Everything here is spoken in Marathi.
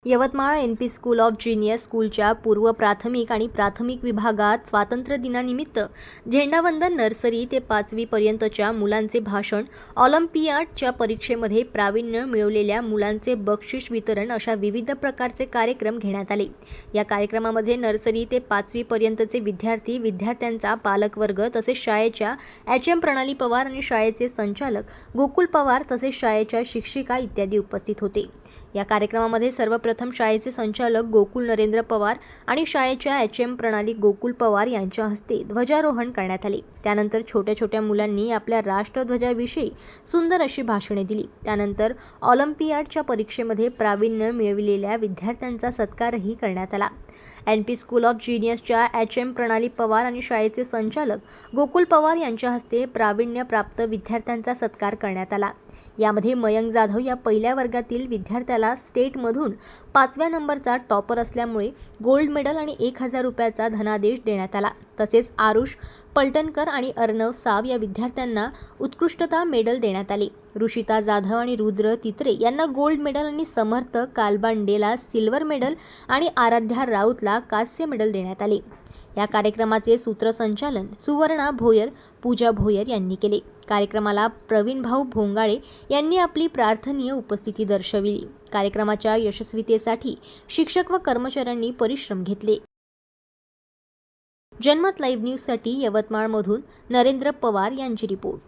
Yavatmal NP. School of genius स्कूलच्या पूर्व प्राथमिक आणि प्राथमिक विभागात स्वातंत्र्य दिनानिमित्त झेंडावंदन नर्सरी ते 5वी पर्यंतच्या मुलांचे भाषण, ऑलिम्पियाडच्या परीक्षेमध्ये प्रावीण्य मिळवलेल्या मुलांचे बक्षीस वितरण अशा विविध प्रकारचे कार्यक्रम घेण्यात आले। या कार्यक्रमामध्ये नर्सरी ते 5वी पर्यंतचे विद्यार्थी, विद्यार्थ्यांचा पालकवर्ग तसेच शाळेच्या एच.एम. प्रणाली पवार आणि शाळेचे संचालक गोकुल पवार तसेच शाळेच्या शिक्षिका इत्यादी उपस्थित होते। या कार्यक्रमामध्ये सर्वप्रथम शाळेचे संचालक गोकुल नरेंद्र पवार आणि शाळेच्या एच.एम. प्रणाली गोकुल पवार यांच्या हस्ते ध्वजारोहण करण्यात आले। त्यानंतर छोट्या मुलांनी आपल्या राष्ट्रध्वजाविषयी सुंदर अशी भाषणे दिली। त्यानंतर ऑलिम्पियाडच्या परीक्षेमध्ये प्रावीण्य मिळविलेल्या विद्यार्थ्यांचा सत्कारही करण्यात आला। एन.पी. स्कूल ऑफ जीनियसच्या एच.एम. प्रणाली पवार आणि शाळेचे संचालक गोकुल पवार यांच्या हस्ते प्रावीण्यप्राप्त विद्यार्थ्यांचा सत्कार करण्यात आला। यामध्ये मयंक जाधव या पहिल्या वर्गातील विद्यार्थ्याला स्टेटमधून 5व्या नंबरचा टॉपर असल्यामुळे गोल्ड मेडल आणि 1000 रुपयाचा धनादेश देण्यात आला। तसेच आरुष पलटणकर आणि अर्णव साव या विद्यार्थ्यांना उत्कृष्टता मेडल देण्यात आले। ऋषिता जाधव आणि रुद्र तित्रे यांना गोल्ड मेडल आणि समर्थ कालबांडेला सिल्वर मेडल आणि आराध्या राऊतला कांस्य मेडल देण्यात आले। या कार्यक्रमाचे सूत्रसंचालन सुवर्णा भोयर, पूजा भोयर यांनी केले। कार्यक्रमाला प्रवीणभाऊ भोंगाळे यांनी आपली प्रार्थनीय उपस्थिती दर्शविली। कार्यक्रमाच्या यशस्वीतेसाठी शिक्षक व कर्मचाऱ्यांनी परिश्रम घेतले। जनमत लाईव्ह न्यूजसाठी यवतमाळमधून नरेंद्र पवार यांची रिपोर्ट।